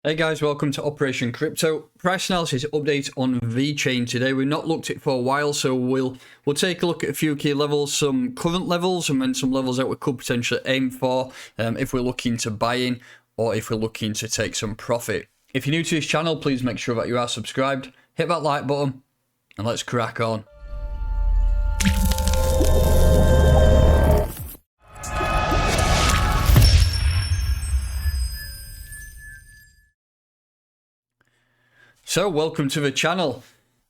Hey guys, welcome to Operation Crypto. Price analysis update on Vechain today. We've not looked at it for a while, so we'll take a look at a few key levels, some current levels, and then some levels that we could potentially aim for if we're looking to buy in or if we're looking to take some profit. If you're new to this channel, please make sure that you are subscribed, hit that like button, and let's crack on. So welcome to the channel.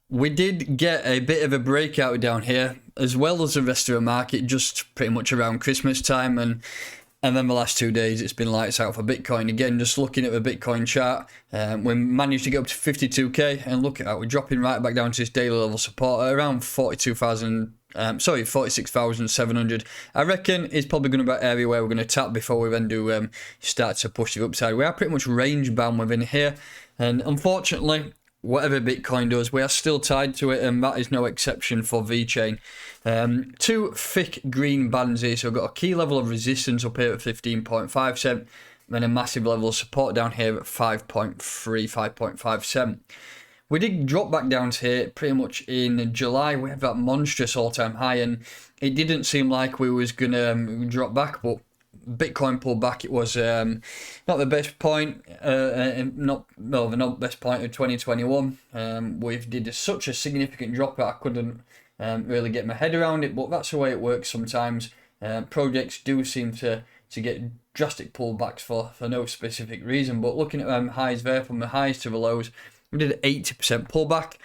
We did get a bit of a breakout down here, as well as the rest of the market, just pretty much around Christmas time, and then the last 2 days it's been lights out for Bitcoin. Again, just looking at the Bitcoin chart, we managed to get up to 52k, and look at that, we're dropping right back down to this daily level support at around 46,700. I reckon it's probably going to be an area where we're going to tap before we then do start to push the upside. We are pretty much range bound within here, and unfortunately, whatever Bitcoin does, we are still tied to it, and that is no exception for Vechain. Two thick green bands here, so we've got a key level of resistance up here at 15.5 cent, then a massive level of support down here at 5.3, 5.5 cent. We did drop back down to here pretty much in July. We had that monstrous all-time high, and it didn't seem like we was going to drop back, but Bitcoin pulled back. It was not the best point, not the best point of 2021. We did such a significant drop that I couldn't really get my head around it, but that's the way it works sometimes. Projects do seem to get drastic pullbacks for no specific reason, but looking at highs there, from the highs to the lows, we did an 80% pullback.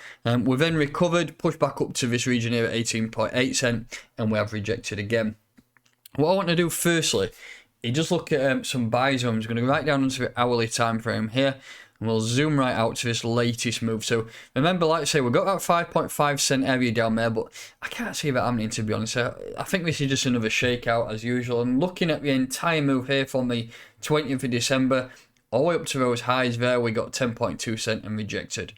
We then recovered, pushed back up to this region here at 18.8 cent, and we have rejected again. What I want to do firstly is just look at some buy zones. I'm going to go right down onto the hourly time frame here, and we'll zoom right out to this latest move. So remember, like I say, we've got that 5.5 cent area down there, but I can't see that happening, to be honest. I think this is just another shakeout as usual. I'm looking at the entire move here from the 20th of December all the way up to those highs there. We got 10.2 cent and rejected.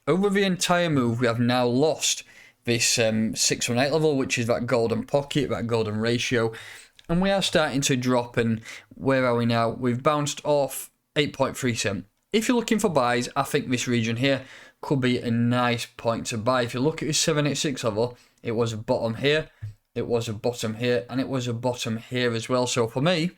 Over the entire move, we have now lost this 618 level, which is that golden pocket, that golden ratio, and we are starting to drop. And where are we now? We've bounced off 8.3 cent. If you're looking for buys, I think this region here could be a nice point to buy. If you look at this 786 level, it was a bottom here, it was a bottom here, and it was a bottom here as well. So for me,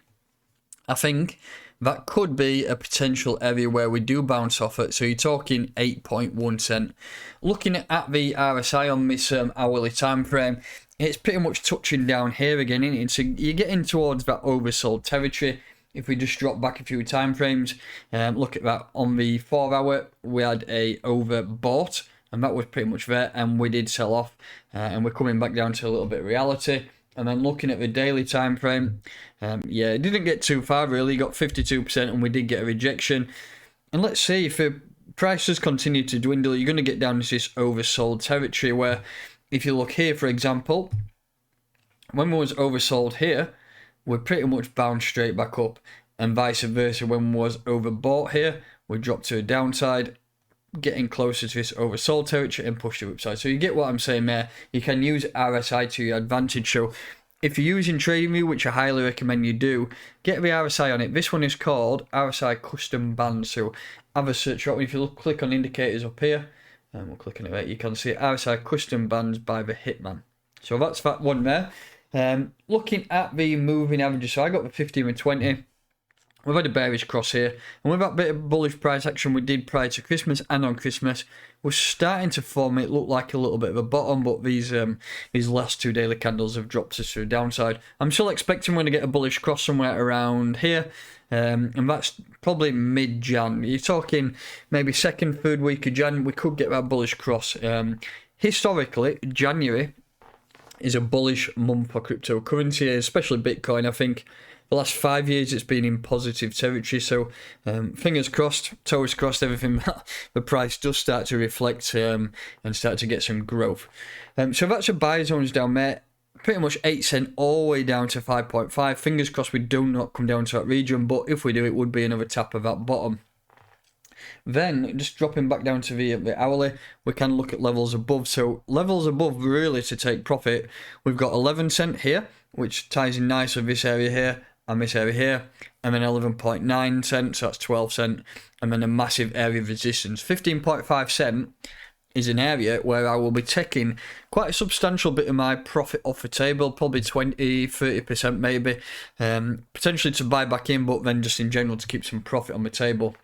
I think that could be a potential area where we do bounce off it. So you're talking 8.1 cent. Looking at the RSI on this hourly time frame, it's pretty much touching down here again, isn't it? So you're getting towards that oversold territory. If we just drop back a few time frames, look at that. On the 4 hour, we had a overbought, and that was pretty much there, and we did sell off, and we're coming back down to a little bit of reality. And then looking at the daily time frame, yeah, it didn't get too far really. Got 52%, and we did get a rejection. And let's see, if the prices continue to dwindle, you're going to get down to this oversold territory where, if you look here, for example, when we was oversold here, we pretty much bounced straight back up, and vice versa. When we was overbought here, we dropped to a downside, getting closer to this oversold territory and push the upside. So you get what I'm saying there. You can use RSI to your advantage. So if you're using TradingView, which I highly recommend you do, get the RSI on it. This one is called RSI Custom Bands. So have a search up. If you click on indicators up here, and we'll click on it there, you can see RSI Custom Bands by the Hitman. So that's that one there. Looking at the moving averages, so I got the 15 and 20. We've had a bearish cross here, and with that bit of bullish price action we did prior to Christmas and on Christmas, we're starting to form it look like a little bit of a bottom, but these last 2 daily candles have dropped us to the downside. I'm still expecting we're going to get a bullish cross somewhere around here, and that's probably mid-Jan. You're talking maybe second, third week of Jan, we could get that bullish cross. Historically, January is a bullish month for cryptocurrency, especially Bitcoin. I think the last 5 years it's been in positive territory, so fingers crossed, toes crossed, everything the price does start to reflect and start to get some growth. So that's the buy zones down there, pretty much 8 cent all the way down to 5.5. Fingers crossed we do not come down to that region, but if we do, it would be another tap of that bottom. Then just dropping back down to the hourly, we can look at levels above. So levels above really to take profit, we've got 11 cent here, which ties in nice with this area here, and this area here, and then 11.9 cents, so that's 12 cents, and then a massive area of resistance. 15.5 cents is an area where I will be taking quite a substantial bit of my profit off the table, probably 20-30% maybe, potentially to buy back in, but then just in general to keep some profit on the table.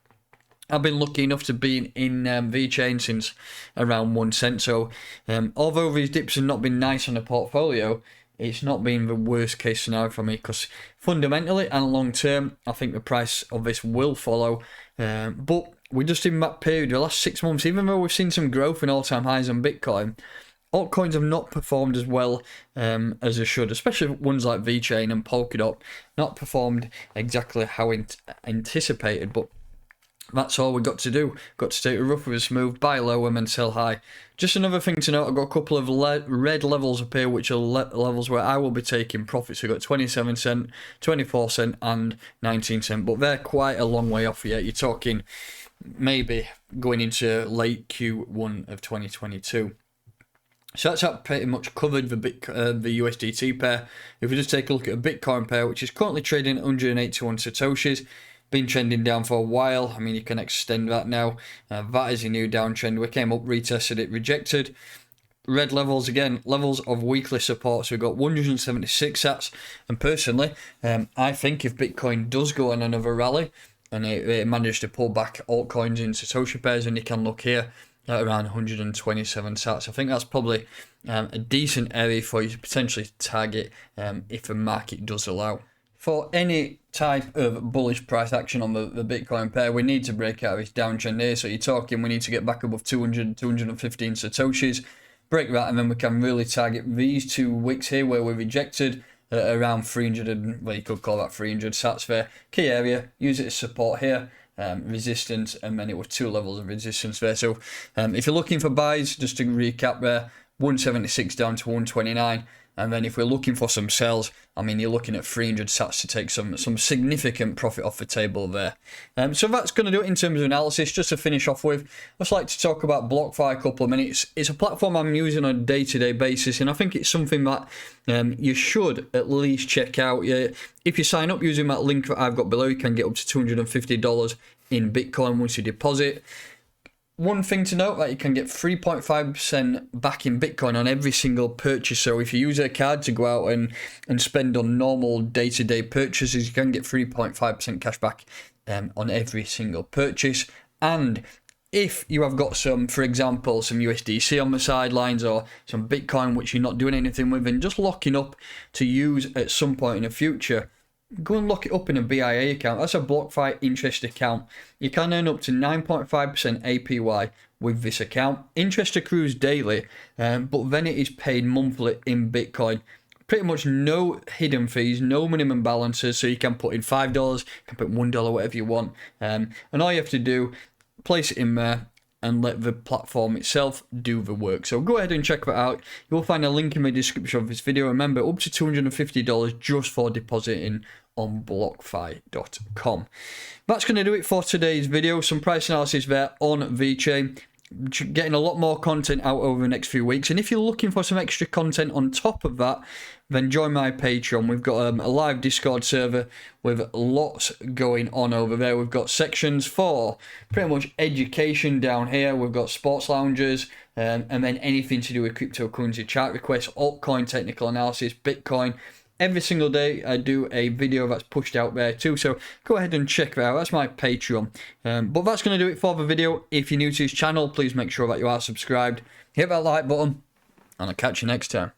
I've been lucky enough to be in Vechain since around 1 cent, so although these dips have not been nice on the portfolio, it's not been the worst case scenario for me, because fundamentally and long term, I think the price of this will follow. But we're just in that period, the last 6 months, even though we've seen some growth in all-time highs on Bitcoin, altcoins have not performed as well as they should, especially ones like Vechain and Polkadot, not performed exactly how anticipated, but that's all we've got to do. Got to take a rough with a smooth, buy low and then sell high. Just another thing to note, I've got a couple of red levels up here, which are levels where I will be taking profits. We've got 27 cent, 24 cent and 19 cent, but they're quite a long way off yet. You're talking maybe going into late Q1 of 2022. So that's that pretty much covered the USDT pair. If we just take a look at a Bitcoin pair, which is currently trading at 181 Satoshis, been trending down for a while. I mean, you can extend that now. That is a new downtrend. We came up, retested it, rejected. Red levels again, levels of weekly support. So we've got 176 sats. And personally, I think if Bitcoin does go on another rally and it manages to pull back altcoins in Satoshi pairs, and you can look here at around 127 sats. I think that's probably a decent area for you to potentially target if the market does allow. For any type of bullish price action on the Bitcoin pair, we need to break out of this downtrend here. So you're talking we need to get back above 200, 215 Satoshis, break that, and then we can really target these 2 wicks here where we're rejected around 300, and well, you could call that 300 sats there. Key area, use it as support here, resistance, and then it was 2 levels of resistance there. So if you're looking for buys, just to recap there, 176 down to 129. And then if we're looking for some sells, I mean, you're looking at 300 sats to take some significant profit off the table there. So that's going to do it in terms of analysis. Just to finish off with, I'd just like to talk about BlockFi a couple of minutes. It's a platform I'm using on a day-to-day basis, and I think it's something that you should at least check out. If you sign up using that link that I've got below, you can get up to $250 in Bitcoin once you deposit. One thing to note, that you can get 3.5% back in Bitcoin on every single purchase. So if you use a card to go out and spend on normal day-to-day purchases, you can get 3.5% cash back on every single purchase. And if you have got some, for example, some USDC on the sidelines or some Bitcoin which you're not doing anything with and just locking up to use at some point in the future, go and lock it up in a BIA account. That's a BlockFi interest account. You can earn up to 9.5% APY with this account. Interest accrues daily, but then it is paid monthly in Bitcoin. Pretty much no hidden fees, no minimum balances, so you can put in $5, you can put $1, whatever you want. And all you have to do, place it in there and let the platform itself do the work. So go ahead and check that out. You will find a link in the description of this video. Remember, up to $250 just for depositing on BlockFi.com. That's going to do it for today's video. Some price analysis there on Vechain. Getting a lot more content out over the next few weeks. And if you're looking for some extra content on top of that, then join my Patreon. We've got a live Discord server with lots going on over there. We've got sections for pretty much education down here. We've got sports lounges, and then anything to do with cryptocurrency chat requests, altcoin technical analysis, Bitcoin. Every single day I do a video that's pushed out there too, so go ahead and check that out. That's my Patreon. But that's going to do it for the video. If you're new to this channel, please make sure that you are subscribed. Hit that like button, and I'll catch you next time.